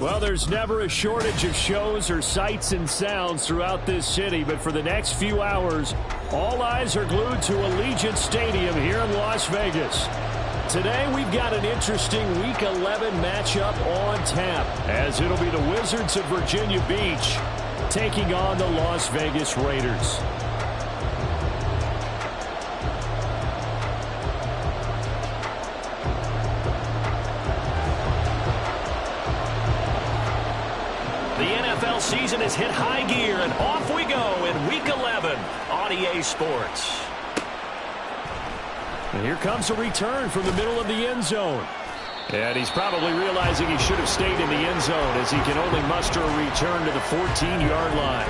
Well, there's never a shortage of shows or sights and sounds throughout this city, but for the next few hours, all eyes are glued to Allegiant Stadium here in Las Vegas. Today, we've got an interesting Week 11 matchup on tap, as it'll be the Wizards of Virginia Beach taking on the Las Vegas Raiders. The NFL season has hit high gear, and off we go in Week 11 on EA Sports. And here comes a return from the middle of the end zone. And he's probably realizing he should have stayed in the end zone as he can only muster a return to the 14-yard line.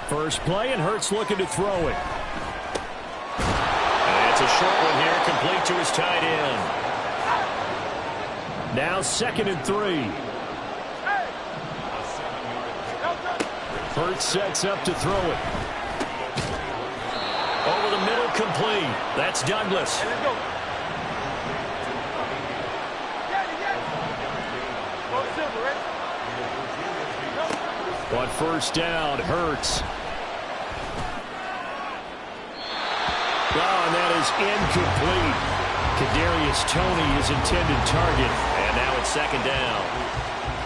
First play, and Hurts looking to throw it. And it's a short one here, complete to his tight end. Now 2nd and 3. Hurts sets up to throw it. Over the middle, complete. That's Douglas. But first down, Hurts. Oh, and that is incomplete. Kadarius Toney, his intended target. And now it's 2nd down.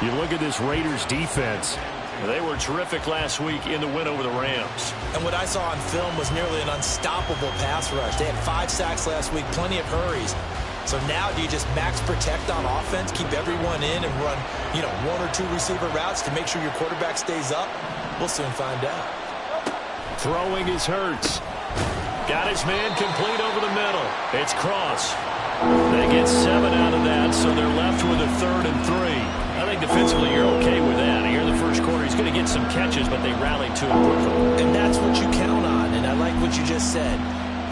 You look at this Raiders defense. They were terrific last week in the win over the Rams. And what I saw on film was nearly an unstoppable pass rush. They had 5 sacks last week, plenty of hurries. So now do you just max protect on offense, keep everyone in, and run, 1 or 2 receiver routes to make sure your quarterback stays up? We'll soon find out. Throwing is Hurts. Got his man complete over the middle. It's Cross. They get 7 out of that, so they're left with a 3rd and 3. I think defensively you're okay with that. Here in the first quarter, he's going to get some catches, but they rallied to him quickly. And that's what you count on, and I like what you just said.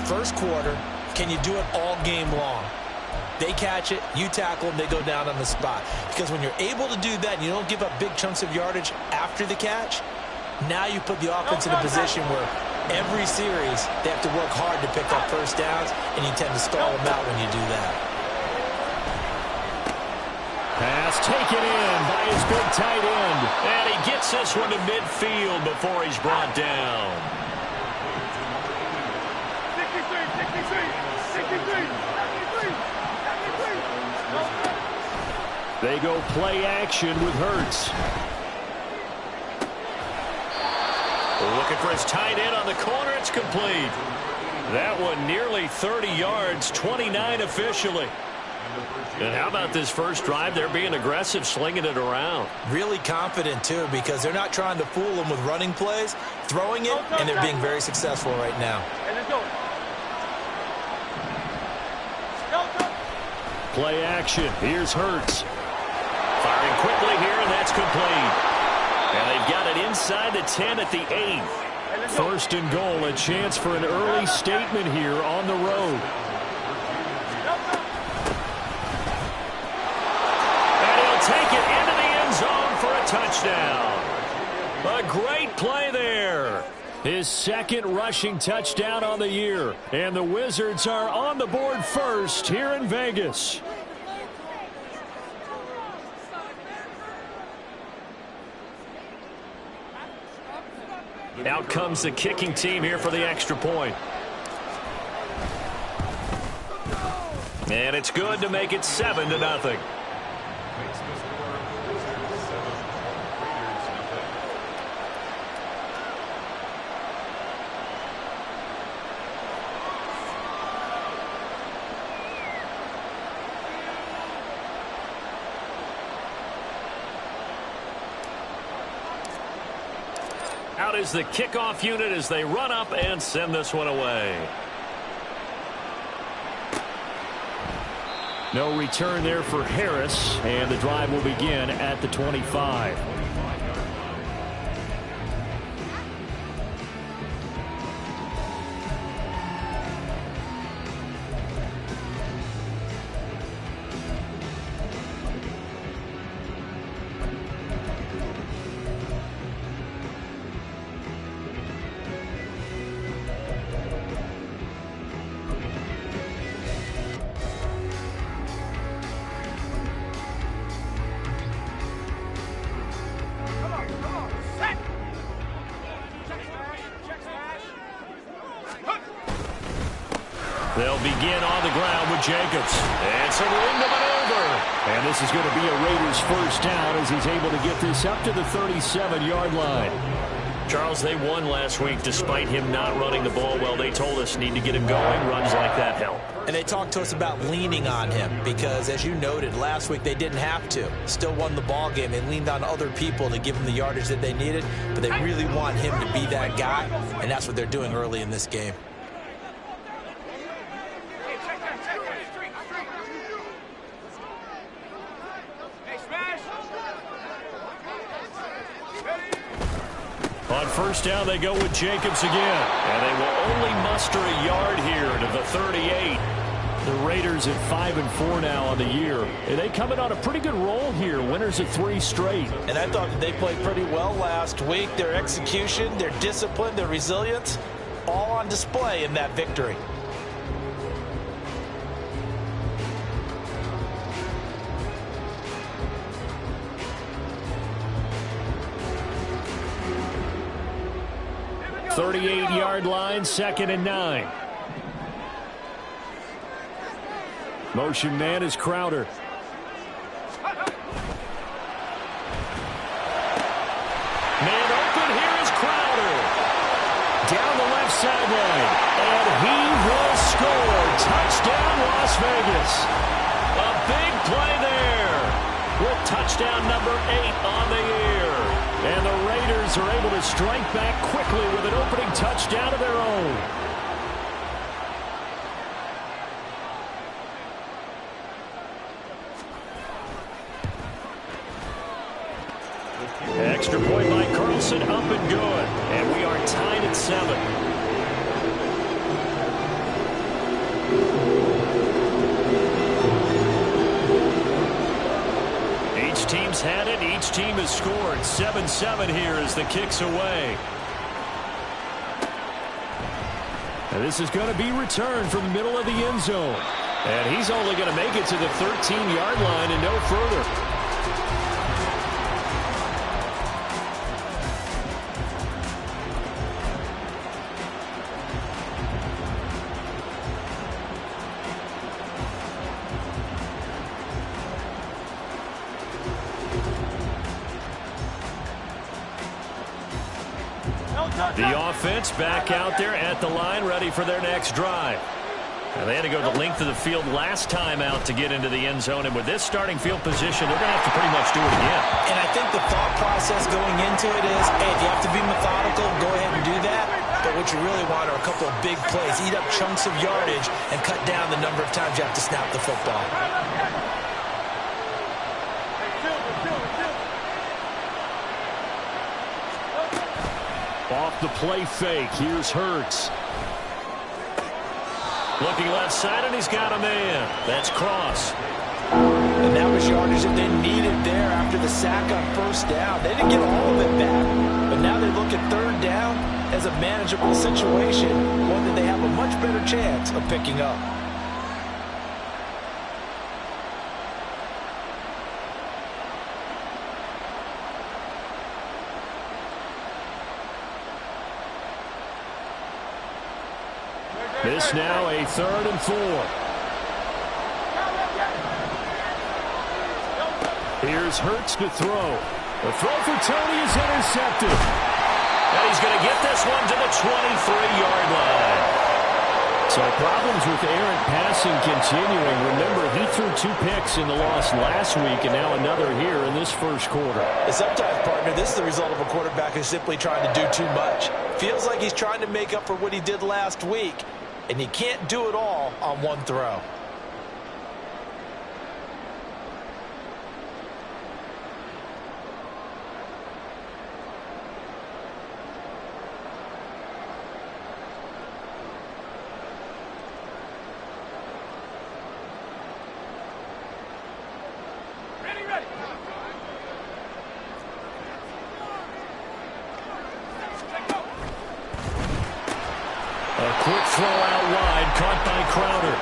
First quarter, can you do it all game long? They catch it, you tackle them, they go down on the spot. Because when you're able to do that and you don't give up big chunks of yardage after the catch, now you put the offense in a position where every series they have to work hard to pick up first downs, and you tend to stall them out when you do that. Pass taken in by his big tight end. And he gets this one to midfield before he's brought down. 63. They go play action with Hurts. Looking for his tight end on the corner. It's complete. That one nearly 30 yards, 29 officially. And how about this first drive? They're being aggressive, slinging it around. Really confident, too, because they're not trying to fool them with running plays, throwing it, and they're being very successful right now. Play action. Here's Hurts. Firing quickly here, and that's complete. And they've got it inside the 10 at the 8. 1st and goal, a chance for an early statement here on the road. And he'll take it into the end zone for a touchdown. A great play there. His 2nd rushing touchdown on the year. And the Wizards are on the board first here in Vegas. Out comes the kicking team here for the extra point. And it's good to make it 7-0. Out is the kickoff unit as they run up and send this one away. No return there for Harris, and the drive will begin at the 25. They'll begin on the ground with Jacobs. It's a ring to maneuver. And this is going to be a Raiders first down as he's able to get this up to the 37-yard line. Charles, they won last week despite him not running the ball well. They told us need to get him going. Runs like that help. And they talked to us about leaning on him because, as you noted, last week they didn't have to. Still won the ball game. They leaned on other people to give them the yardage that they needed, but they really want him to be that guy, and that's what they're doing early in this game. On first down, they go with Jacobs again. And they will only muster a yard here to the 38. The Raiders at 5-4 now on the year. And they come in on a pretty good roll here. Winners of 3 straight. And I thought that they played pretty well last week. Their execution, their discipline, their resilience, all on display in that victory. The 38-yard line, 2nd and 9. Motion man is Crowder. Man open, here is Crowder. Down the left sideline. And he will score. Touchdown, Las Vegas. A big play there. With touchdown number 8 on the year. And the Raiders are able to strike back quickly with an opening touchdown of their own. Extra point by Carlson, up and good. And we are tied at 7. Each team's had it. Each team has scored. 7-7 here as the kick's away. And this is going to be returned from the middle of the end zone. And he's only going to make it to the 13-yard line and no further. The offense back out there at the line, ready for their next drive. And they had to go the length of the field last time out to get into the end zone. And with this starting field position, they're going to have to pretty much do it again. And I think the thought process going into it is, hey, if you have to be methodical, go ahead and do that. But what you really want are a couple of big plays. Eat up chunks of yardage and cut down the number of times you have to snap the football. Off the play fake. Here's Hurts. Looking left side, and he's got a man. That's Cross. And that was yardage that they needed there after the sack on first down. They didn't get all of it back. But now they look at third down as a manageable situation, one that they have a much better chance of picking up. This now a 3rd and 4. Here's Hurts to throw. The throw for Tony is intercepted. And he's going to get this one to the 23-yard line. So problems with errant passing continuing. Remember, he threw 2 picks in the loss last week, and now another here in this first quarter. Sometimes, partner, this is the result of a quarterback who's simply trying to do too much. Feels like he's trying to make up for what he did last week, and he can't do it all on one throw. A quick throw out wide, caught by Crowder.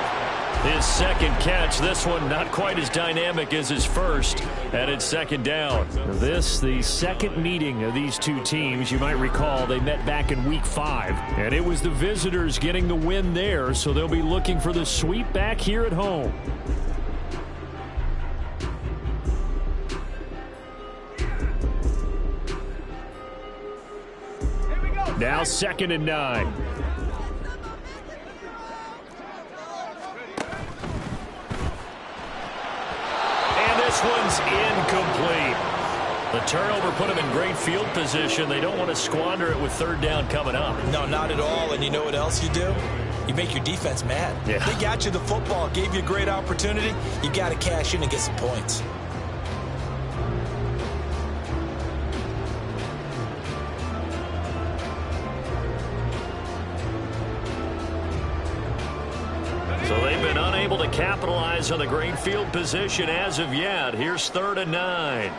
His second catch, this one not quite as dynamic as his first, and it's second down. This, the second meeting of these two teams. You might recall they met back in Week 5, and it was the visitors getting the win there, so they'll be looking for the sweep back here at home. Now 2nd and 9. This one's incomplete. The turnover put them in great field position. They don't want to squander it with 3rd down coming up. No, not at all. And you know what else you do? You make your defense mad. Yeah. They got you the football, gave you a great opportunity. You got to cash in and get some points. So they've been unable to capitalize on the great field position as of yet. Here's 3rd and 9.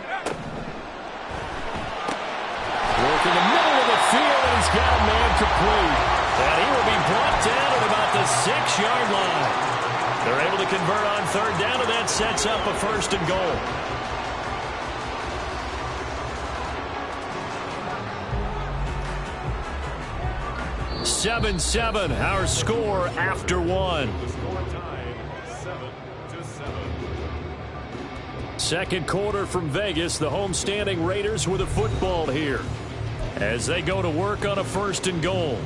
Working the middle of the field, and he's got a man complete. And he will be brought down at about the 6-yard line. They're able to convert on 3rd down, and that sets up a 1st and goal. Seven, our score after 1. Second quarter from Vegas. The homestanding Raiders with a football here as they go to work on a 1st and goal.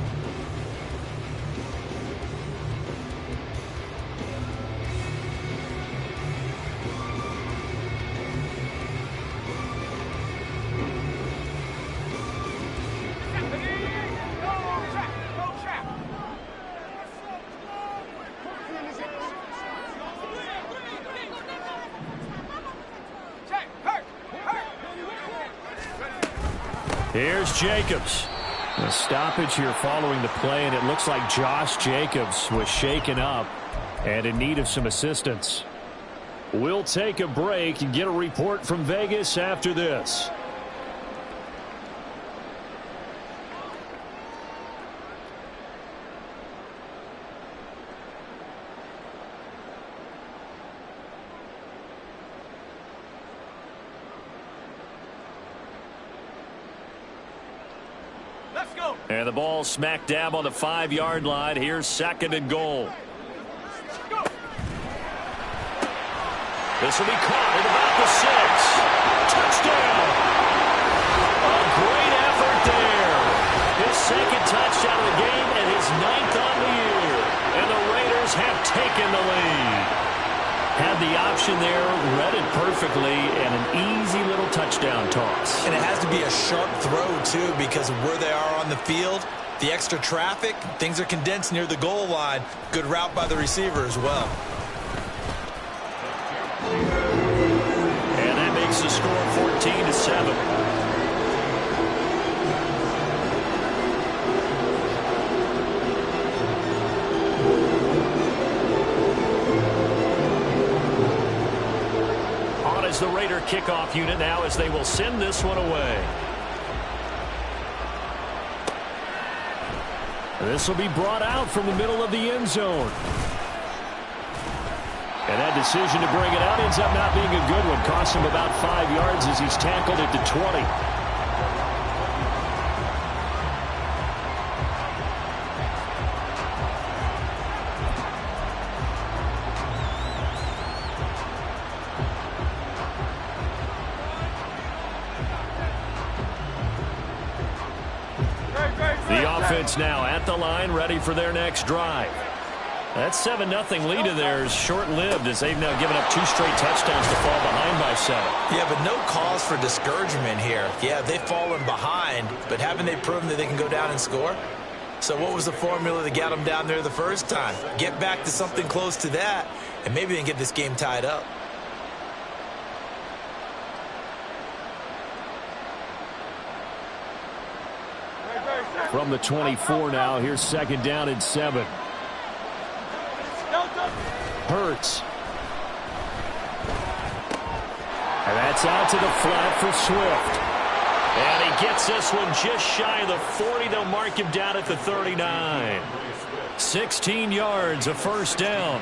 Here's Jacobs. A stoppage here following the play, and it looks like Josh Jacobs was shaken up and in need of some assistance. We'll take a break and get a report from Vegas after this. And the ball smack dab on the 5-yard line. Here's 2nd and goal. This will be caught at about the 6. Touchdown! A great effort there. His 2nd touchdown of the game and his 9th on the year. And the Raiders have taken the lead. Had the option there, read it perfectly, and an easy little touchdown toss. And it has to be a sharp throw, too, because of where they are on the field. The extra traffic, things are condensed near the goal line. Good route by the receiver as well. And that makes the score 14-7. The Raider kickoff unit now as they will send this one away. This will be brought out from the middle of the end zone. And that decision to bring it out ends up not being a good one. Cost him about 5 yards as he's tackled at the 20. Now at the line, ready for their next drive. That 7-0 lead of theirs short-lived as they've now given up 2 straight touchdowns to fall behind by 7. Yeah, but no cause for discouragement here. Yeah, they've fallen behind, but haven't they proven that they can go down and score? So what was the formula that got them down there the first time? Get back to something close to that, and maybe they can get this game tied up. From the 24 now, here's 2nd down and 7. Hurts. And that's out to the flat for Swift. And he gets this one just shy of the 40. They'll mark him down at the 39. 16 yards, a first down.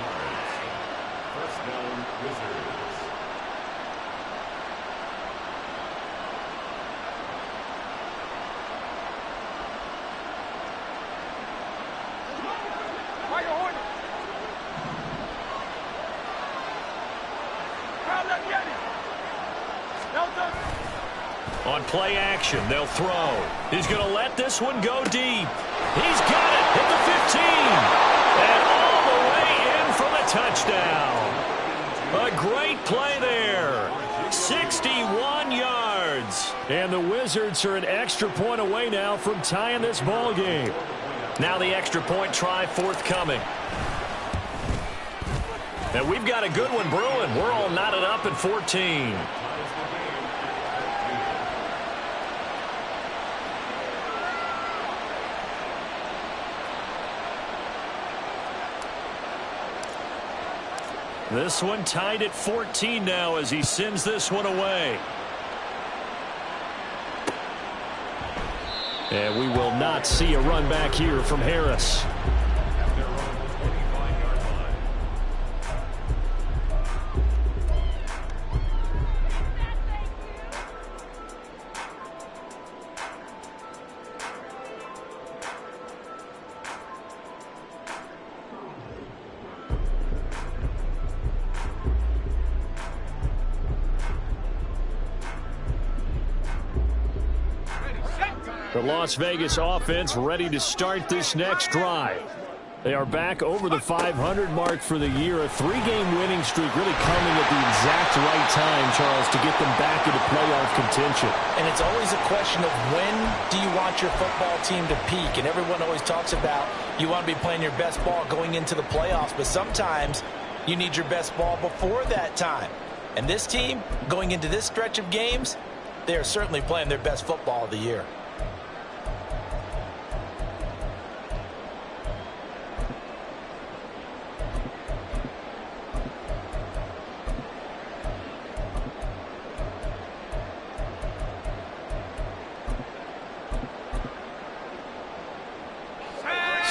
On play action, they'll throw. He's going to let this one go deep. He's got it at the 15. And all the way in for the touchdown. A great play there. 61 yards. And the Wizards are an extra point away now from tying this ball game. Now the extra point try forthcoming. And we've got a good one brewing. We're all knotted up at 14. This one tied at 14 now as he sends this one away. And we will not see a run back here from Harris. The Las Vegas offense ready to start this next drive. They are back over the 500 mark for the year. A 3-game winning streak really coming at the exact right time, Charles, to get them back into playoff contention. And it's always a question of when do you want your football team to peak? And everyone always talks about you want to be playing your best ball going into the playoffs, but sometimes you need your best ball before that time. And this team, going into this stretch of games, they are certainly playing their best football of the year.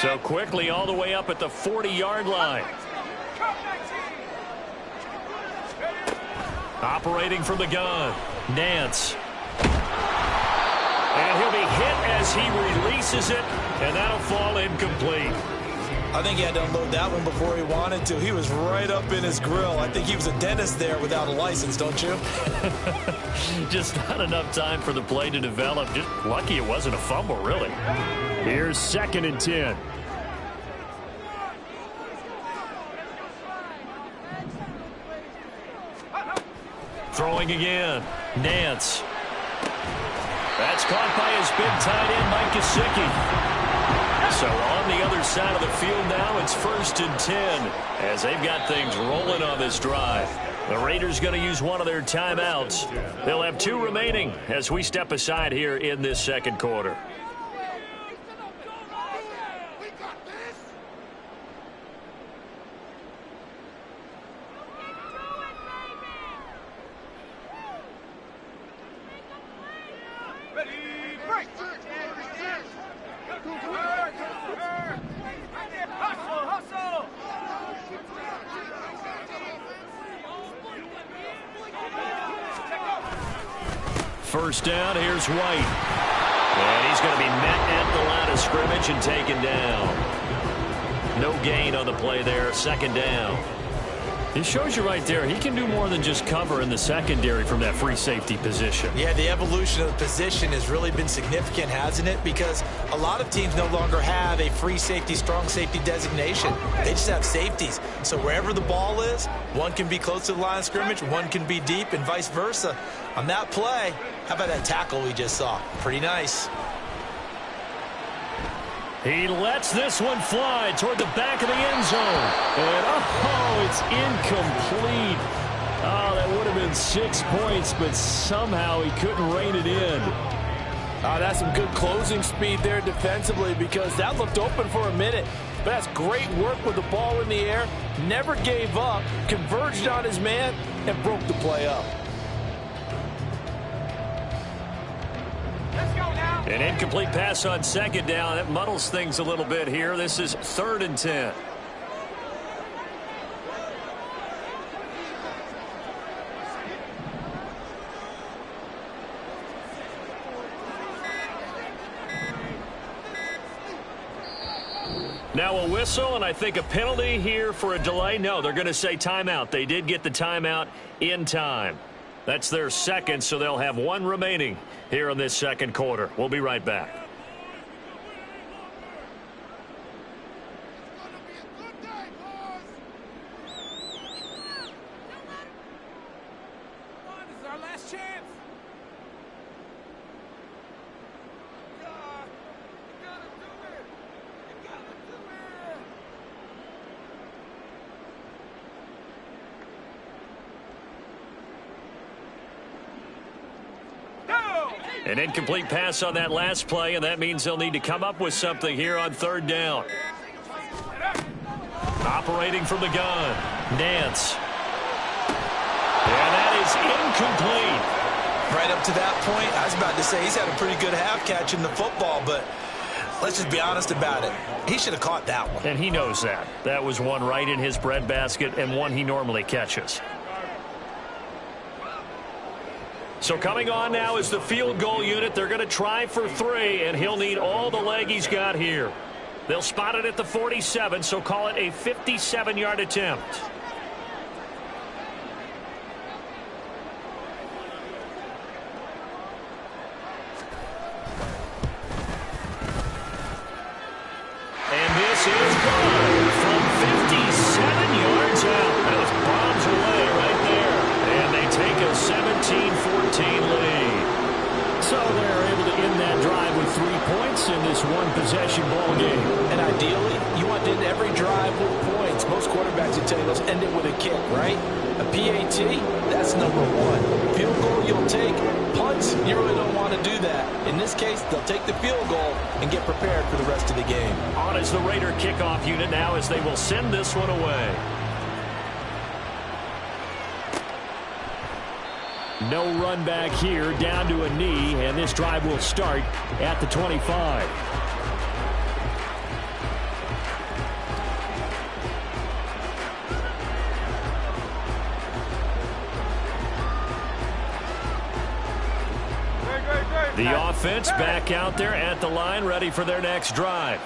So quickly all the way up at the 40-yard line. Operating from the gun, Nance. And he'll be hit as he releases it, and that'll fall incomplete. I think he had to unload that one before he wanted to. He was right up in his grill. I think he was a dentist there without a license, don't you? Just not enough time for the play to develop. Just lucky it wasn't a fumble, really. Here's 2nd and 10. Throwing again. Nance. That's caught by his big tight end, Mike Gesicki. So on the other side of the field now, it's 1st and 10 as they've got things rolling on this drive. The Raiders going to use one of their timeouts. They'll have 2 remaining as we step aside here in this second quarter. First down, here's White. And he's going to be met at the line of scrimmage and taken down. No gain on the play there, 2nd down. It shows you right there, he can do more than just cover in the secondary from that free safety position. Yeah, the evolution of the position has really been significant, hasn't it? Because a lot of teams no longer have a free safety, strong safety designation. They just have safeties. So wherever the ball is, one can be close to the line of scrimmage, one can be deep, and vice versa. On that play, how about that tackle we just saw? Pretty nice. He lets this one fly toward the back of the end zone. And, oh, it's incomplete. Oh, that would have been 6 points, but somehow he couldn't rein it in. That's some good closing speed there defensively because that looked open for a minute. But that's great work with the ball in the air. Never gave up, converged on his man, and broke the play up. An incomplete pass on second down. That muddles things a little bit here. This is 3rd and 10. Now a whistle, and I think a penalty here for a delay. No, they're going to say timeout. They did get the timeout in time. That's their second, so they'll have one remaining here in this second quarter. We'll be right back. An incomplete pass on that last play, and that means they'll need to come up with something here on 3rd down. Operating from the gun, Nance. And that is incomplete. Right up to that point, I was about to say he's had a pretty good half catching the football, but let's just be honest about it. He should have caught that one. And he knows that. That was one right in his breadbasket and one he normally catches. So coming on now is the field goal unit. They're going to try for 3, and he'll need all the leg he's got here. They'll spot it at the 47, so call it a 57-yard attempt. And this is good from 57 yards out. That was bombs away right there. And they take a 17-14 lead. So they're able to end that drive with 3 points in this one-possession ball game. And ideally, you want to end every drive with points. Most quarterbacks would tell you, let's end it with a kick, right? A PAT, that's number 1. Field goal you'll take. Punts, you really don't want to do that. In this case, they'll take the field goal and get prepared for the rest of the game. On is the Raider kickoff unit now as they will send this one away. No run back here, down to a knee, and this drive will start at the 25. The offense back out there at the line, ready for their next drive.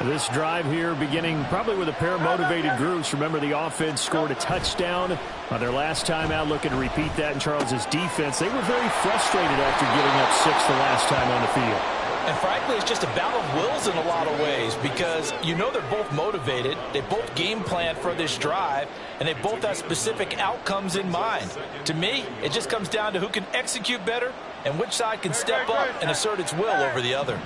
This drive here beginning probably with a pair of motivated groups. Remember, the offense scored a touchdown on their last time out. Looking to repeat that in Charles's defense. They were very frustrated after giving up 6 the last time on the field. And frankly, it's just a battle of wills in a lot of ways because you know they're both motivated. They both game plan for this drive, and they both have specific outcomes in mind. To me, it just comes down to who can execute better and which side can step up and assert its will over the other.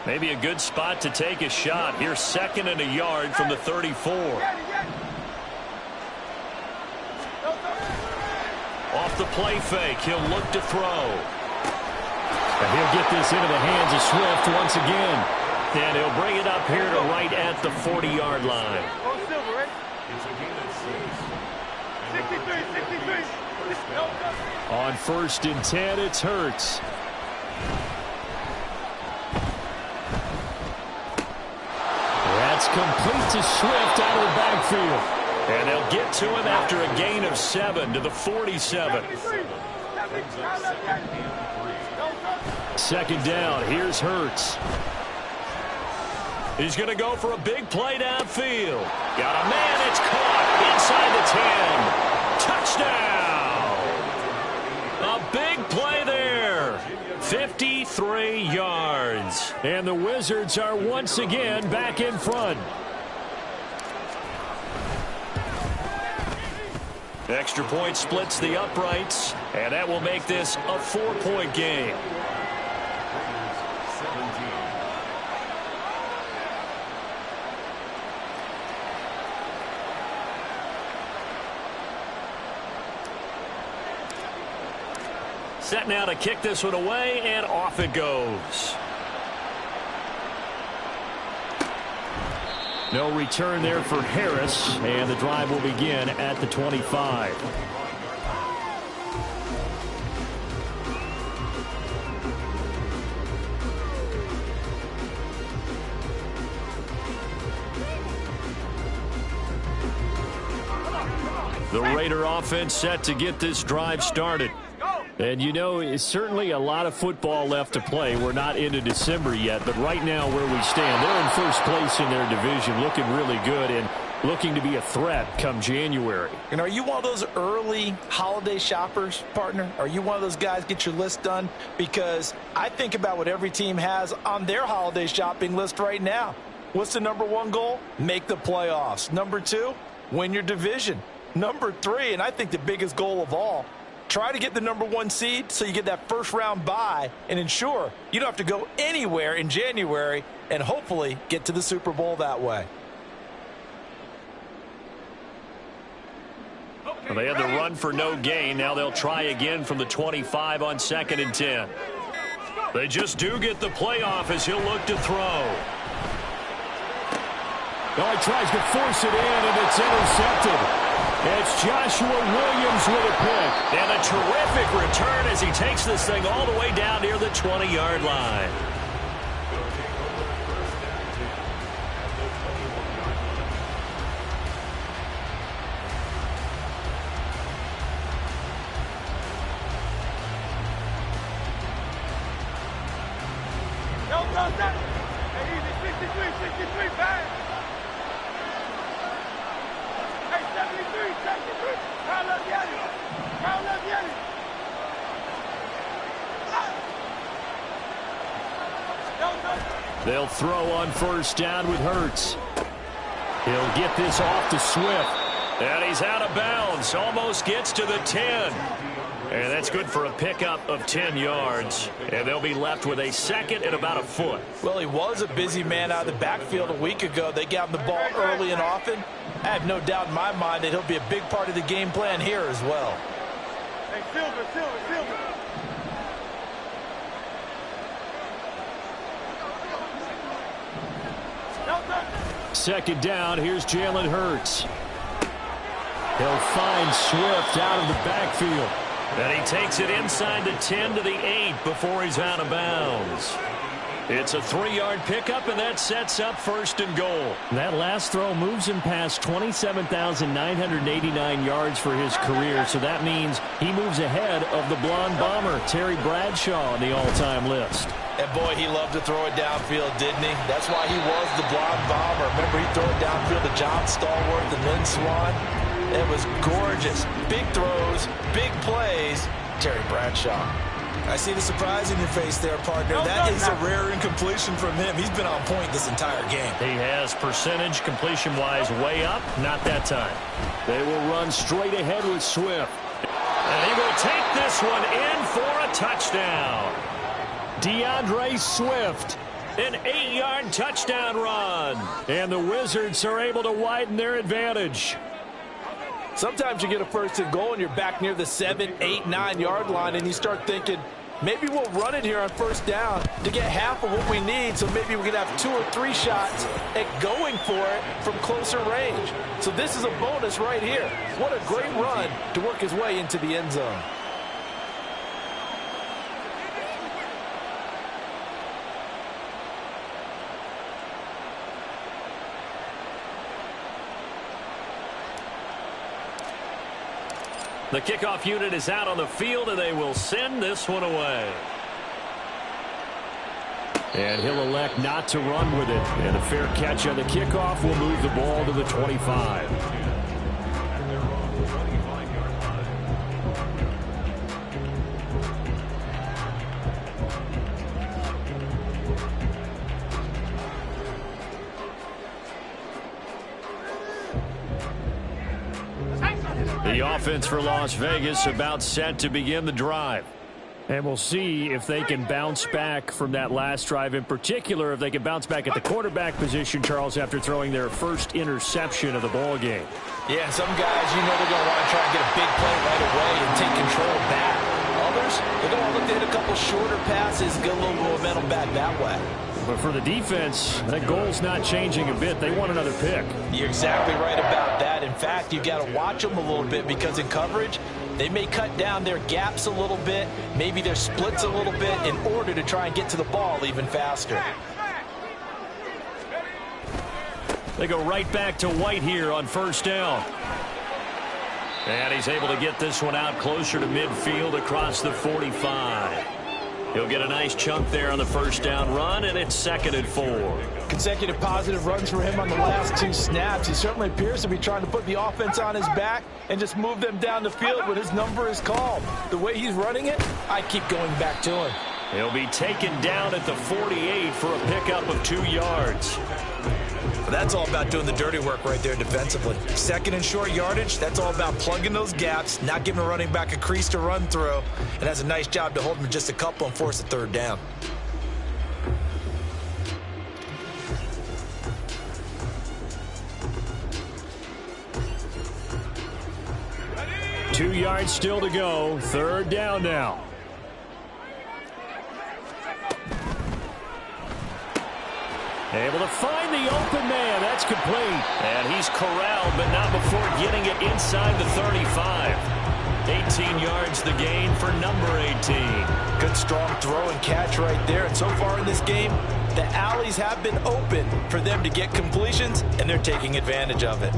Maybe a good spot to take a shot. Here's 2nd and a yard from the 34. Off the play fake, he'll look to throw. And he'll get this into the hands of Swift once again. And he'll bring it up here to right at the 40-yard line. On 1st and 10, it's Hurts. That's complete to Swift out of the backfield. And they'll get to him after a gain of 7 to the 47. 2nd down. Here's Hurts. He's going to go for a big play downfield. Got a man. It's caught inside the 10. Touchdown. A big play there. 53 yards. And the Wizards are once again back in front. Extra point splits the uprights, and that will make this a 4-point game. Set now to kick this one away, and off it goes. No return there for Harris, and the drive will begin at the 25. The Raider offense set to get this drive started. And, you know, it's certainly a lot of football left to play. We're not into December yet, but right now where we stand, they're in first place in their division, looking really good and looking to be a threat come January. And are you one of those early holiday shoppers, partner? Are you one of those guys get your list done? Because I think about what every team has on their holiday shopping list right now. What's the number one goal? Make the playoffs. Number two, win your division. Number three, and I think the biggest goal of all, try to get the number one seed so you get that first round bye and ensure you don't have to go anywhere in January and hopefully get to the Super Bowl that way. Well, they had the run for no gain. Now they'll try again from the 25 on 2nd and 10. They just do get the playoff as he'll look to throw. Oh, he tries to force it in, and it's intercepted. It's Joshua Williams with a pick. And a terrific return as he takes this thing all the way down near the 20-yard line. They'll throw on first down with Hurts. He'll get this off to Swift. And he's out of bounds. Almost gets to the 10. And that's good for a pickup of 10 yards. And they'll be left with a second and about a foot. Well, he was a busy man out of the backfield a week ago. They got him the ball early and often. I have no doubt in my mind that he'll be a big part of the game plan here as well. Hey, Silver. Second down, here's Jalen Hurts. He'll find Swift out of the backfield. And he takes it inside the 10 to the 8 before he's out of bounds. It's a 3-yard pickup, and that sets up first and goal. That last throw moves him past 27,989 yards for his career, so that means he moves ahead of the blonde bomber, Terry Bradshaw, on the all-time list. And boy, he loved to throw it downfield, didn't he? That's why he was the blonde bomber. Remember, he'd throw it downfield to John Stallworth and Lynn Swann. It was gorgeous. Big throws, big plays. Terry Bradshaw. I see the surprise in your face there, partner. That is a rare incompletion from him. He's been on point this entire game. He has percentage completion-wise way up. Not that time. They will run straight ahead with Swift. And he will take this one in for a touchdown. DeAndre Swift. An 8-yard touchdown run. And the Wizards are able to widen their advantage. Sometimes you get a first and goal and you're back near the 7, 8, 9-yard line and you start thinking, maybe we'll run it here on first down to get half of what we need, so maybe we can have 2 or 3 shots at going for it from closer range. So this is a bonus right here. What a great run to work his way into the end zone. The kickoff unit is out on the field, and they will send this one away. And he'll elect not to run with it. And a fair catch on the kickoff will move the ball to the 25. The offense for Las Vegas about set to begin the drive. And we'll see if they can bounce back from that last drive. In particular, if they can bounce back at the quarterback position, Charles, after throwing their first interception of the ball game. Yeah, some guys, you know they're going to want to try and get a big play right away and take control back. Others, they're going to look to hit a couple shorter passes and get a little momentum back that way. But for the defense, that goal's not changing a bit. They want another pick. You're exactly right about that. In fact, you've got to watch them a little bit because in coverage, they may cut down their gaps a little bit, maybe their splits a little bit in order to try and get to the ball even faster. They go right back to White here on first down. And he's able to get this one out closer to midfield across the 45. He'll get a nice chunk there on the first down run, and it's 2nd and 4. Consecutive positive runs for him on the last 2 snaps. He certainly appears to be trying to put the offense on his back and just move them down the field when his number is called. The way he's running it, I keep going back to him. He'll be taken down at the 48 for a pickup of 2 yards. But that's all about doing the dirty work right there defensively. 2nd and short yardage, that's all about plugging those gaps, not giving a running back a crease to run through, and has a nice job to hold him to just a couple and force a 3rd down. Two yards still to go. 3rd down now. Able to find the open man. That's complete. And he's corralled, but not before getting it inside the 35. 18 yards the gain for number 18. Good strong throw and catch right there. And so far in this game, the alleys have been open for them to get completions, and they're taking advantage of it.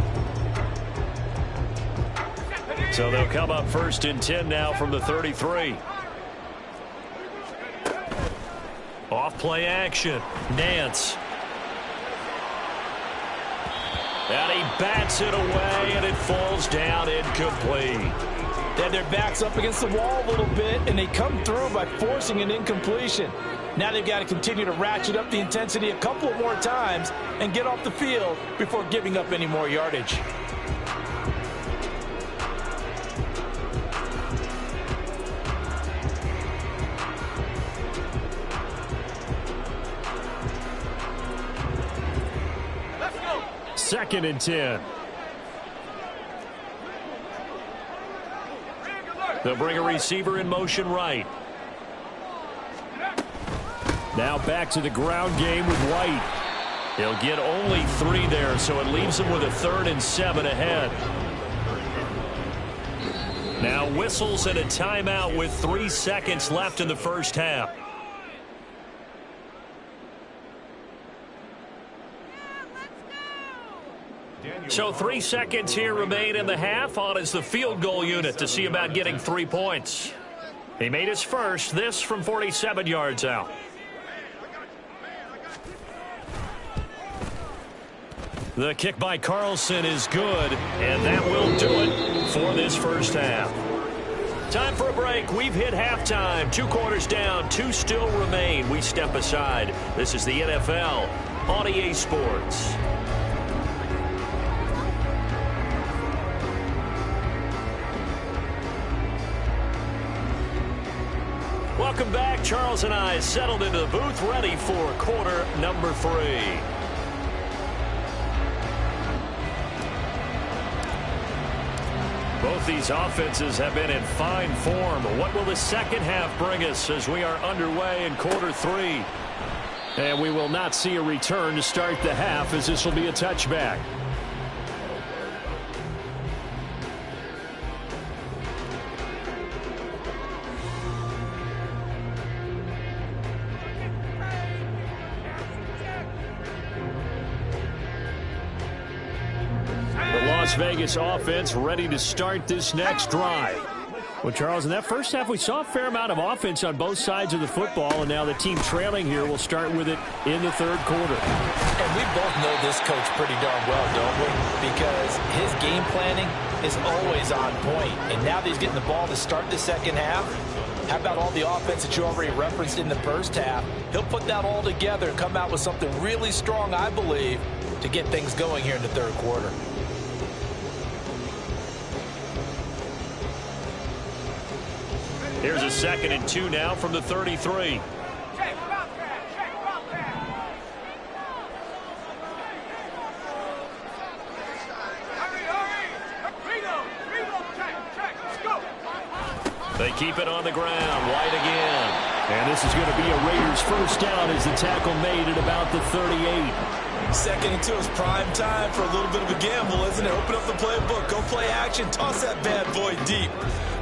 So they'll come up 1st and 10 now from the 33. Off play action. Nance. And he bats it away, and it falls down incomplete. They had their backs up against the wall a little bit, and they come through by forcing an incompletion. Now they've got to continue to ratchet up the intensity a couple more times and get off the field before giving up any more yardage. Second and 10. They'll bring a receiver in motion right. Now back to the ground game with White. He'll get only 3 there, so it leaves him with a 3rd and 7 ahead. Now whistles and a timeout with 3 seconds left in the first half. So 3 seconds here remain in the half. On is the field goal unit to see about getting 3 points. He made his first, this from 47 yards out. The kick by Carlson is good, and that will do it for this first half. Time for a break. We've hit halftime. 2 quarters down, 2 still remain. We step aside. This is the NFL on EA Sports. Welcome back. Charles and I settled into the booth, ready for quarter number 3. Both these offenses have been in fine form. What will the second half bring us as we are underway in quarter 3? And we will not see a return to start the half, as this will be a touchback. Las Vegas offense ready to start this next drive. Well, Charles, in that first half, we saw a fair amount of offense on both sides of the football, and now the team trailing here will start with it in the 3rd quarter. And we both know this coach pretty darn well, don't we? Because his game planning is always on point. And now that he's getting the ball to start the second half, how about all the offense that you already referenced in the first half? He'll put that all together and come out with something really strong, I believe, to get things going here in the 3rd quarter. Here's a 2nd and 2 now from the 33. They keep it on the ground. White again. And this is going to be a Raiders first down as the tackle made at about the 38. 2nd and 2 is prime time for a little bit of a gamble, isn't it? Open up the playbook, go play action, toss that bad boy deep.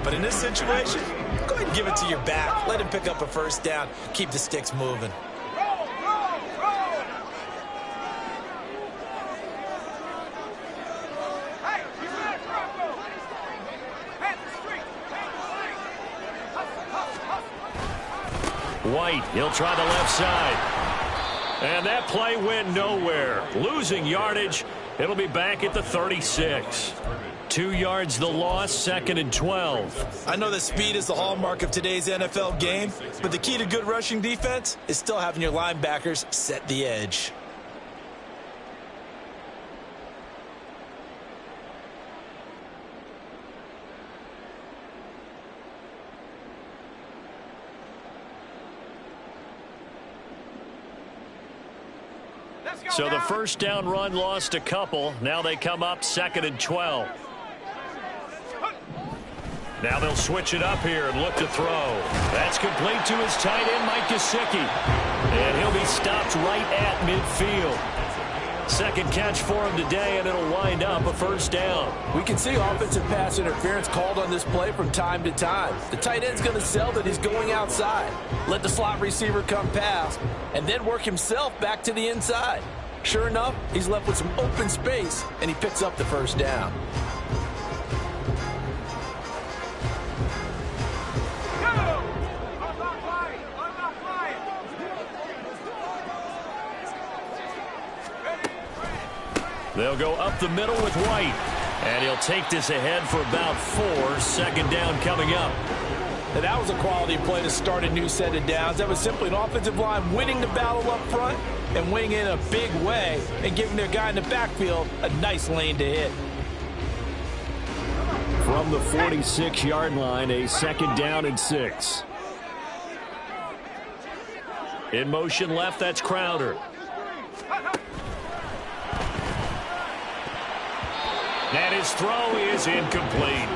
But in this situation, go ahead and give it to your back. Let him pick up a first down. Keep the sticks moving. White, he'll try the left side. And that play went nowhere. Losing yardage. It'll be back at the 36. 2 yards the loss, 2nd and 12. I know that speed is the hallmark of today's NFL game, but the key to good rushing defense is still having your linebackers set the edge. So the first down run lost a couple. Now they come up 2nd and 12. Now they'll switch it up here and look to throw. That's complete to his tight end, Mike Gesicki. And he'll be stopped right at midfield. Second catch for him today, and it'll wind up a first down. We can see offensive pass interference called on this play from time to time. The tight end's going to sell that he's going outside. Let the slot receiver come past, and then work himself back to the inside. Sure enough, he's left with some open space, and he picks up the first down. They'll go up the middle with White. And he'll take this ahead for about 4. 2nd down coming up. And that was a quality play to start a new set of downs. That was simply an offensive line winning the battle up front and winning in a big way and giving their guy in the backfield a nice lane to hit. From the 46-yard line, a 2nd down and 6. In motion left, that's Crowder. And his throw is incomplete.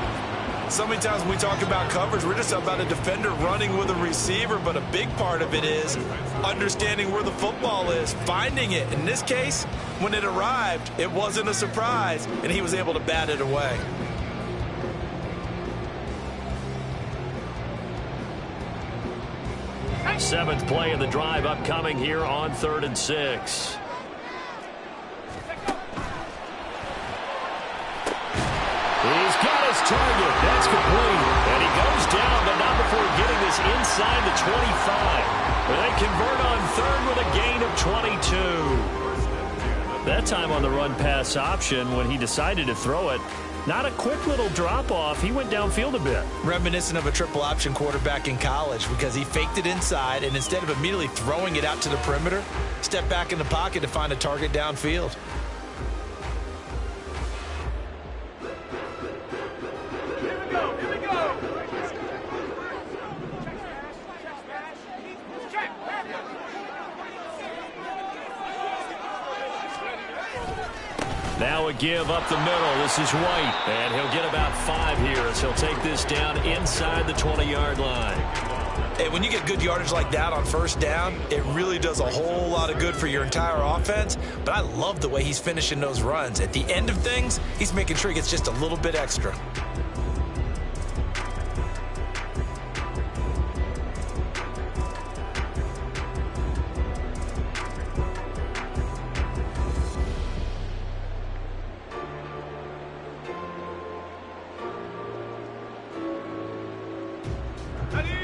So many times when we talk about coverage, we're just about a defender running with a receiver, but a big part of it is understanding where the football is, finding it. In this case, when it arrived, it wasn't a surprise, and he was able to bat it away. Seventh play of the drive upcoming here on 3rd and 6. He's got his target. That's complete. And he goes down, but not before getting this inside the 25. But they convert on 3rd with a gain of 22. That time on the run-pass option, when he decided to throw it, not a quick little drop-off. He went downfield a bit. Reminiscent of a triple option quarterback in college because he faked it inside, and instead of immediately throwing it out to the perimeter, stepped back in the pocket to find a target downfield. Now a give up the middle. This is White. And he'll get about 5 here as he'll take this down inside the 20-yard line. Hey, when you get good yardage like that on first down, it really does a whole lot of good for your entire offense. But I love the way he's finishing those runs. At the end of things, he's making sure he gets just a little bit extra.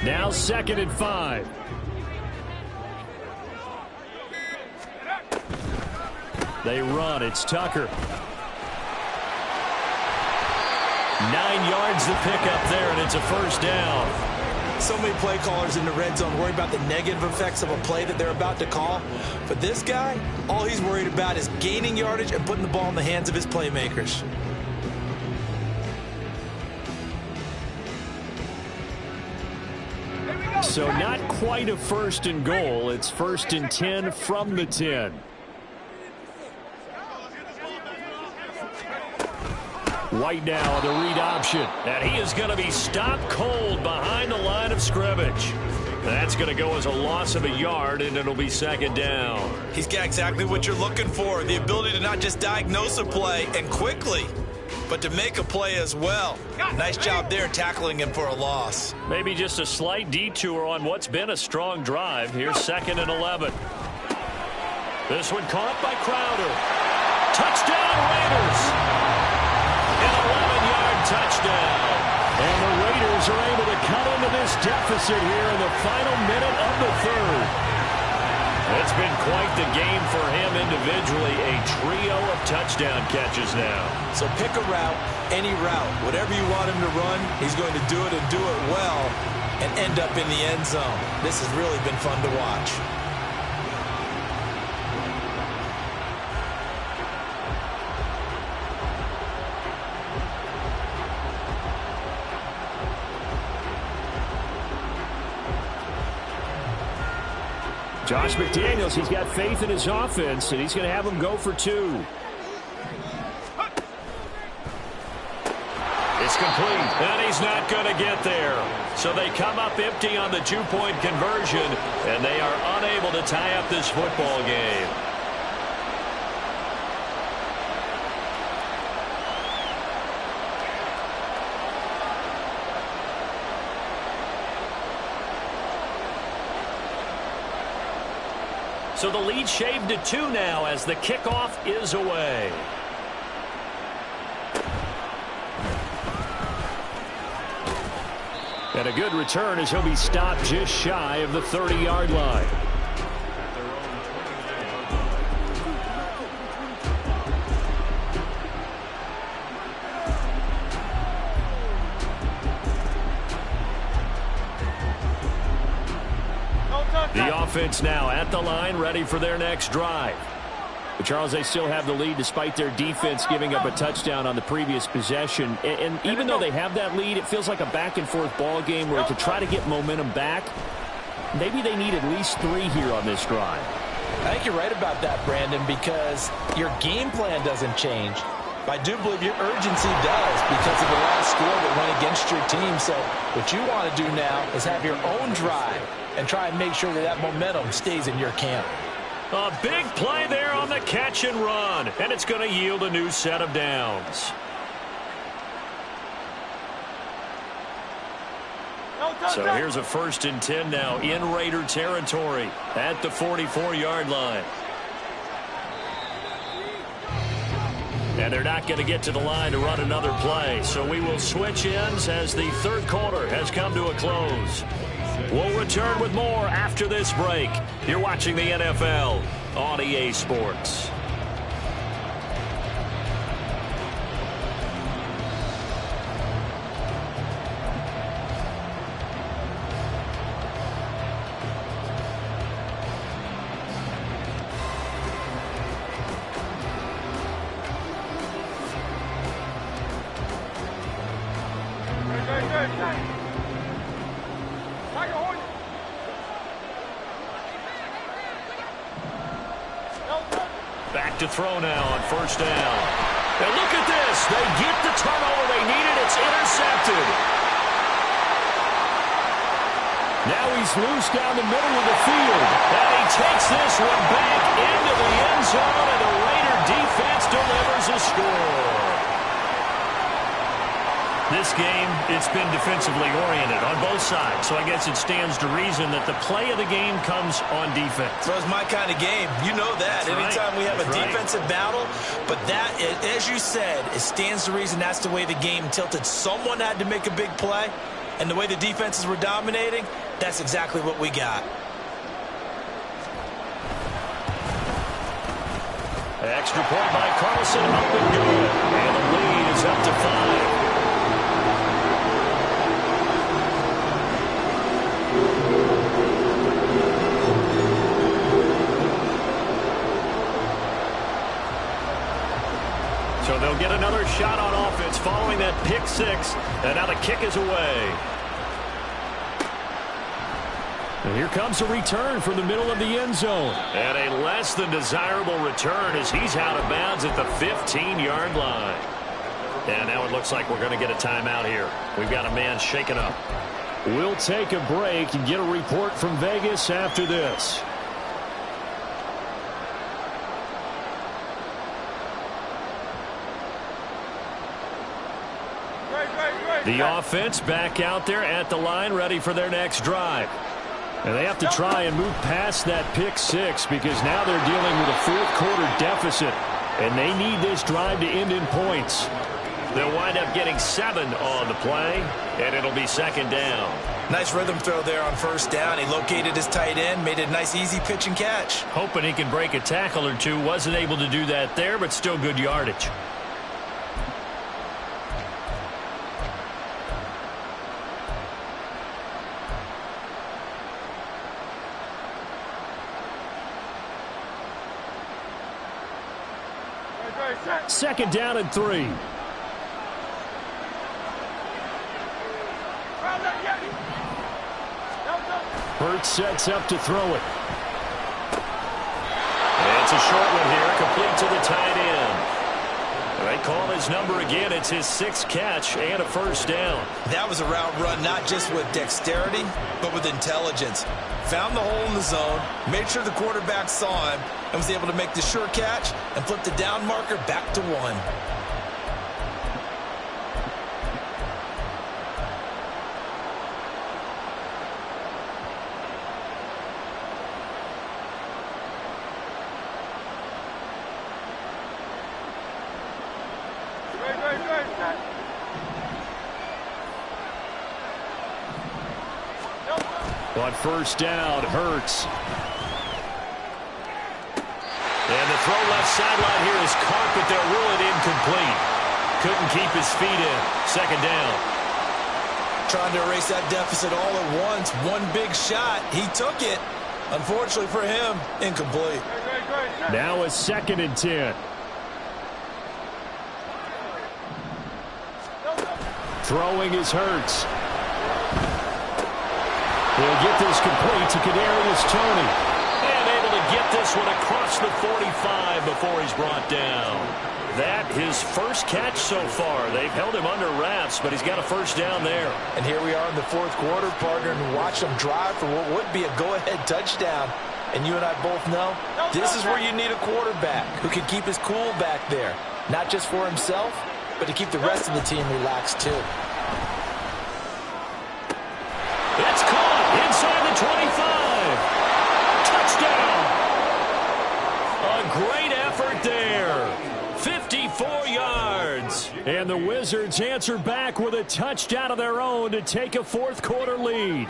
Now 2nd and 5. They run. It's Tucker. 9 yards the pickup there, and it's a first down. So many play callers in the red zone worry about the negative effects of a play that they're about to call. But this guy, all he's worried about is gaining yardage and putting the ball in the hands of his playmakers. So not quite a 1st and goal. It's 1st and 10 from the 10. White now on the read option. And he is going to be stopped cold behind the line of scrimmage. That's going to go as a loss of a yard, and it'll be 2nd down. He's got exactly what you're looking for, the ability to not just diagnose a play and quickly, but to make a play as well. Nice job there tackling him for a loss. Maybe just a slight detour on what's been a strong drive. Here's 2nd and 11. This one caught by Crowder. Touchdown, Raiders. An 11-yard touchdown. And the Raiders are able to cut into this this deficit here in the final minute of the third. It's been quite the game for him individually. A trio of touchdown catches now. So pick a route, any route. Whatever you want him to run, he's going to do it and do it well and end up in the end zone. This has really been fun to watch. Josh McDaniels, he's got faith in his offense, and he's going to have them go for 2. It's complete, and he's not going to get there. So they come up empty on the 2-point conversion, and they are unable to tie up this football game. So the lead shaved to 2 now as the kickoff is away. And a good return as he'll be stopped just shy of the 30-yard line. The offense now at the line, ready for their next drive. But Charles, they still have the lead despite their defense giving up a touchdown on the previous possession. And even though they have that lead, it feels like a back-and-forth ball game where to try to get momentum back, maybe they need at least 3 here on this drive. I think you're right about that, Brandon, because your game plan doesn't change. But I do believe your urgency does because of the last score that went against your team. So what you want to do now is have your own drive and try and make sure that that momentum stays in your camp. A big play there on the catch and run, and it's going to yield a new set of downs. So here's a 1st and 10 now in Raider territory at the 44-yard line. And they're not going to get to the line to run another play. So we will switch ends as the third quarter has come to a close. We'll return with more after this break. You're watching the NFL on EA Sports. Back to throw now on 1st down. And look at this. They get the turnover they needed. It's intercepted. Now he's loose down the middle of the field. And he takes this one back into the end zone, and the Raider defense delivers a score. This game, it's been defensively oriented on both sides, so I guess it stands to reason that the play of the game comes on defense. So it's my kind of game. You know that. That's Anytime right. we have That's a right. defensive battle, but that, as you said, it stands to reason that's the way the game tilted. Someone had to make a big play, and the way the defenses were dominating, that's exactly what we got. Extra point by Carlson, up and good. And the lead is up to 5. So they'll get another shot on offense following that pick 6. And now the kick is away. And here comes a return from the middle of the end zone. And a less than desirable return as he's out of bounds at the 15-yard line. And now it looks like we're going to get a timeout here. We've got a man shaken up. We'll take a break and get a report from Vegas after this. The offense back out there at the line, ready for their next drive. And they have to try and move past that pick 6 because now they're dealing with a 4th quarter deficit. And they need this drive to end in points. They'll wind up getting 7 on the play, and it'll be second down. Nice rhythm throw there on first down. He located his tight end, made it a nice easy pitch and catch. Hoping he can break a tackle or two. Wasn't able to do that there, but still good yardage. Second down and 3. Hurts sets up to throw it. It's a short one here, complete to the tight end. They call his number again. It's his 6th catch and a first down. That was a route run not just with dexterity, but with intelligence. Found the hole in the zone, made sure the quarterback saw him, and was able to make the sure catch and flip the down marker back to 1. On first down, Hurts. And the throw left sideline here is caught, but they'll rule it incomplete. Couldn't keep his feet in. Second down. Trying to erase that deficit all at once. One big shot. He took it. Unfortunately for him, incomplete. Now a 2nd and 10. Throwing is Hurts. He'll get this complete to Kadarius Toney. And able to get this one across the 45 before he's brought down. That his first catch so far. They've held him under wraps, but he's got a first down there. And here we are in the 4th quarter, partner, and watch them drive for what would be a go-ahead touchdown. And you and I both know this is where you need a quarterback who can keep his cool back there. Not just for himself, but to keep the rest of the team relaxed too. It's caught inside the 25. Touchdown. A great effort there. 54 yards. And the Wizards answer back with a touchdown of their own to take a 4th quarter lead.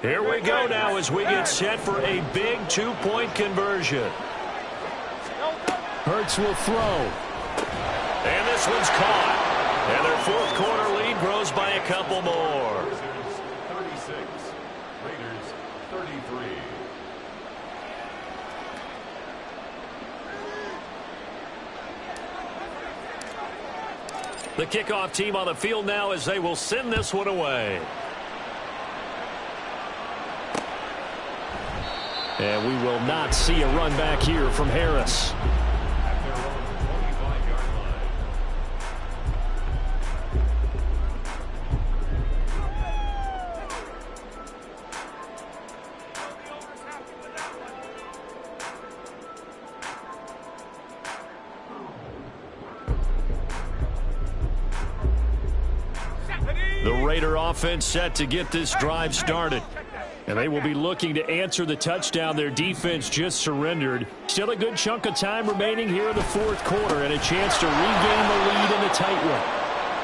Here we go now as we get set for a big 2-point conversion. Hurts will throw. And this one's caught. And their 4th quarter lead grows by a couple more. 36, Raiders 33. The kickoff team on the field now as they will send this one away. And we will not see a run back here from Harris. The Raider offense set to get this drive started. And they will be looking to answer the touchdown their defense just surrendered. Still a good chunk of time remaining here in the 4th quarter and a chance to regain the lead in the tight one.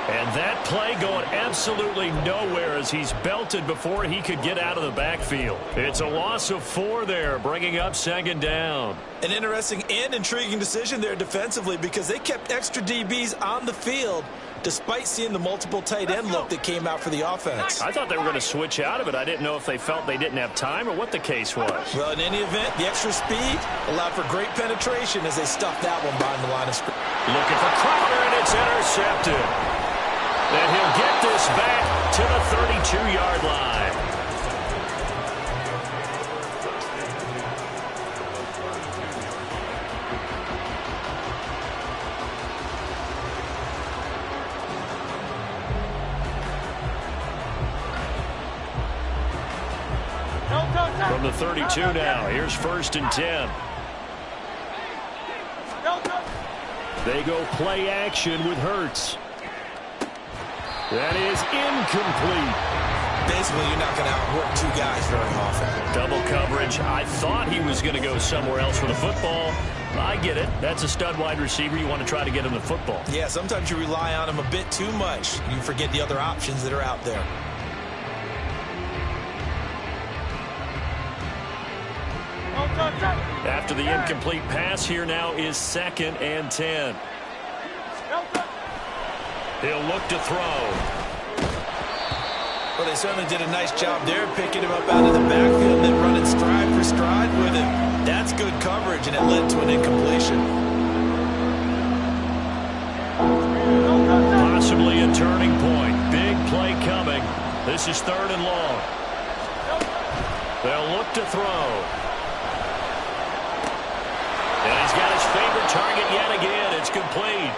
And that play going absolutely nowhere as he's belted before he could get out of the backfield. It's a loss of 4 there, bringing up second down. An interesting and intriguing decision there defensively because they kept extra DBs on the field despite seeing the multiple tight end look that came out for the offense. I thought they were going to switch out of it. I didn't know if they felt they didn't have time or what the case was. Well, in any event, the extra speed allowed for great penetration as they stuffed that one behind the line of scrimmage. Looking for Crowder, and it's intercepted. And he'll get this back to the 32-yard line. From the 32 now, here's 1st and 10. They go play action with Hurts. That is incomplete. Basically, you're not going to outwork 2 guys very often. Double coverage. I thought he was going to go somewhere else for the football. I get it. That's a stud wide receiver. You want to try to get him the football. Yeah, sometimes you rely on him a bit too much. You forget the other options that are out there. After the incomplete pass, here now is 2nd and 10. He'll look to throw. Well, they certainly did a nice job there, picking him up out of the backfield and then running stride for stride with him. That's good coverage, and it led to an incompletion. Possibly a turning point. Big play coming. This is 3rd and long. They'll look to throw. And he's got his favorite target yet again. It's complete.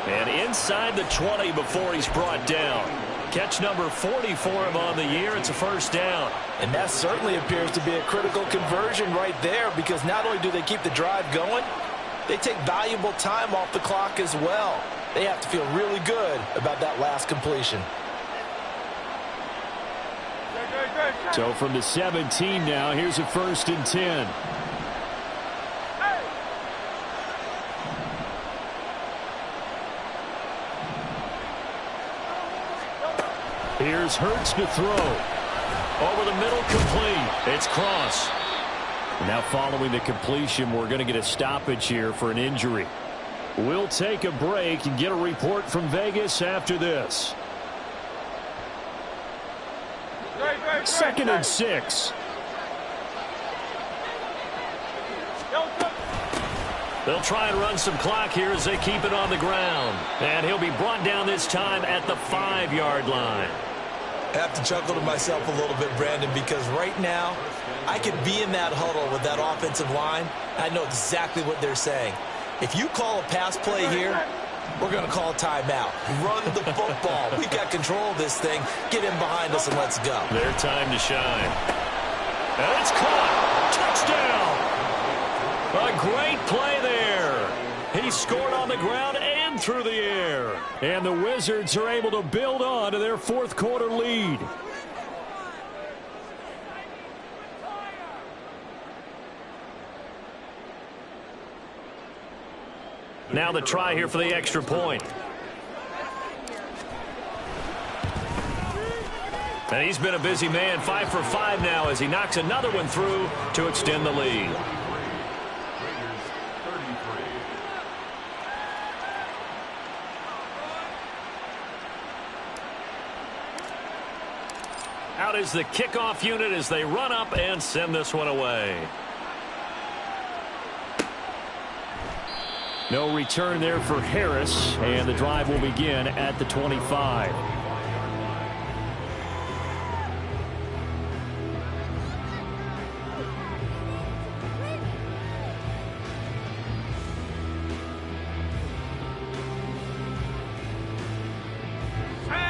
And inside the 20 before he's brought down. Catch number 40 for him on the year. It's a 1st down. And that certainly appears to be a critical conversion right there, because not only do they keep the drive going, they take valuable time off the clock as well. They have to feel really good about that last completion. So from the 17 now, here's a 1st and 10. Here's Hurts to throw. Over the middle, complete. It's Cross. Now following the completion, we're going to get a stoppage here for an injury. We'll take a break and get a report from Vegas after this. 2nd and 6. They'll try and run some clock here as they keep it on the ground. And he'll be brought down this time at the 5-yard line. I have to chuckle to myself a little bit, Brandon, because right now I could be in that huddle with that offensive line. I know exactly what they're saying. If you call a pass play here, we're going to call a timeout. Run the football. We got control of this thing. Get in behind us and let's go. Their time to shine. And it's caught. Touchdown. A great play there. He scored on the ground and through the air. And the Wizards are able to build on to their 4th quarter lead. Now the try here for the extra point. And he's been a busy man, 5 for 5 now as he knocks another one through to extend the lead. Out is the kickoff unit as they run up and send this one away. No return there for Harris, and the drive will begin at the 25.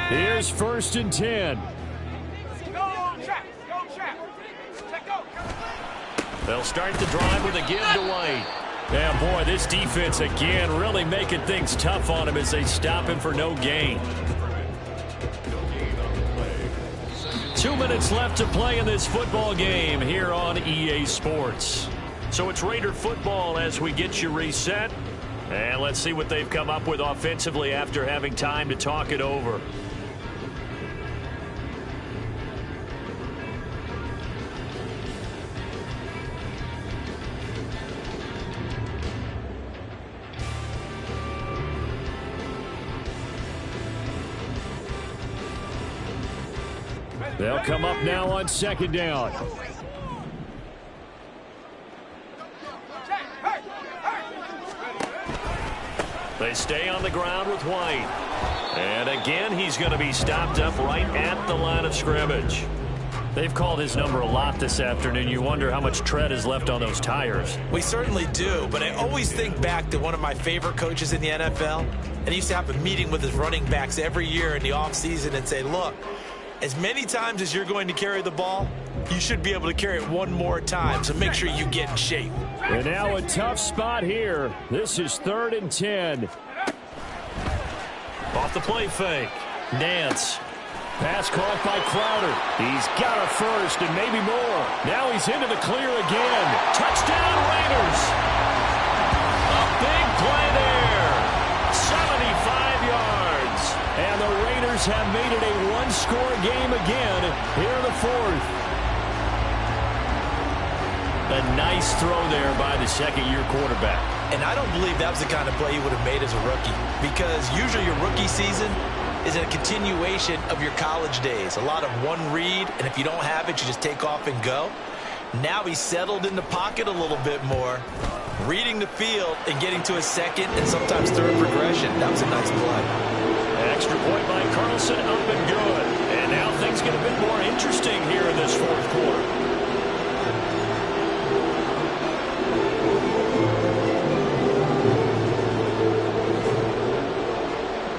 Here's 1st and 10. They'll start the drive with a give to White. Yeah, boy, this defense again really making things tough on him as they stop him for no gain. 2 minutes left to play in this football game here on EA Sports. So it's Raider football as we get you reset. And let's see what they've come up with offensively after having time to talk it over. They'll come up now on 2nd down. They stay on the ground with White. And again, he's going to be stopped up right at the line of scrimmage. They've called his number a lot this afternoon. You wonder how much tread is left on those tires. We certainly do, but I always think back to one of my favorite coaches in the NFL, and he used to have a meeting with his running backs every year in the offseason and say, look, as many times as you're going to carry the ball, you should be able to carry it one more time, so make sure you get in shape. And now a tough spot here. This is 3rd and 10. Off the play fake. Nance. Pass caught by Crowder. He's got a first and maybe more. Now he's into the clear again. Touchdown, Raiders! Raiders have made it a one-score game again here in the fourth. A nice throw there by the second-year quarterback. And I don't believe that was the kind of play he would have made as a rookie, because usually your rookie season is a continuation of your college days. A lot of one read, and if you don't have it, you just take off and go. Now he's settled in the pocket a little bit more, reading the field and getting to his second and sometimes third progression. That was a nice play. Extra point by Carlson, up and good. And now things get a bit more interesting here in this fourth quarter.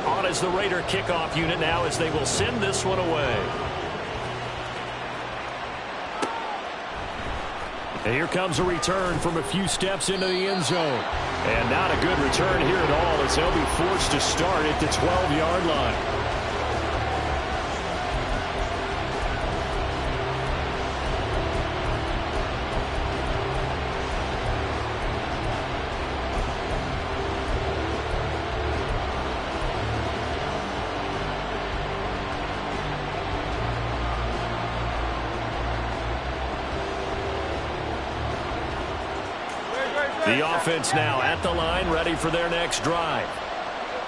On is the Raider kickoff unit now as they will send this one away. And here comes a return from a few steps into the end zone. And not a good return here at all as they'll be forced to start at the 12-yard line. The offense now at the line, ready for their next drive.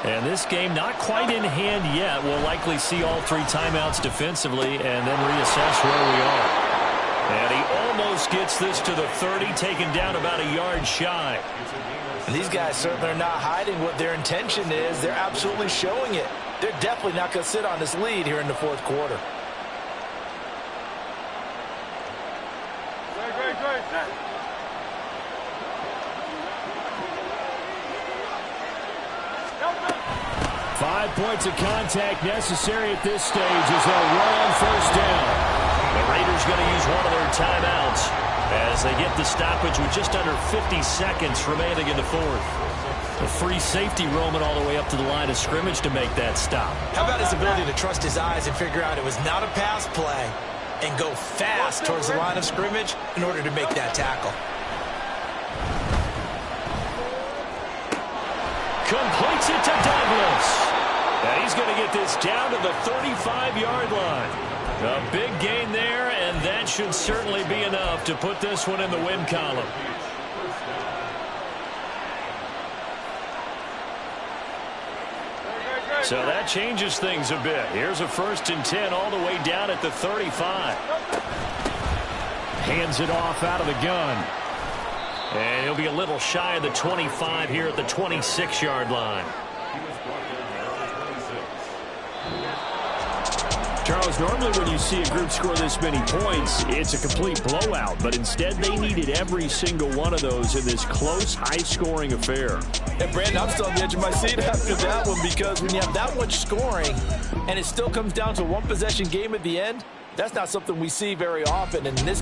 And this game not quite in hand yet. We'll likely see all three timeouts defensively and then reassess where we are. And he almost gets this to the 30, taken down about a yard shy. And these guys certainly are not hiding what their intention is. They're absolutely showing it. They're definitely not going to sit on this lead here in the fourth quarter. Great. 5 points of contact necessary at this stage as they'll run on first down. The Raiders going to use one of their timeouts as they get the stoppage with just under 50 seconds remaining in the fourth. A free safety roaming all the way up to the line of scrimmage to make that stop. How about his ability to trust his eyes and figure out it was not a pass play and go fast towards the line of scrimmage in order to make that tackle? Completes it to Douglas. And he's going to get this down to the 35-yard line. A big gain there, and that should certainly be enough to put this one in the win column. So that changes things a bit. Here's a 1st and 10 all the way down at the 35. Hands it off out of the gun. And he'll be a little shy of the 25 here at the 26-yard line. Charles, normally when you see a group score this many points, it's a complete blowout. But instead, they needed every single one of those in this close, high-scoring affair. And, Brandon, I'm still on the edge of my seat after that one, because when you have that much scoring and it still comes down to one possession game at the end, that's not something we see very often. And in this case,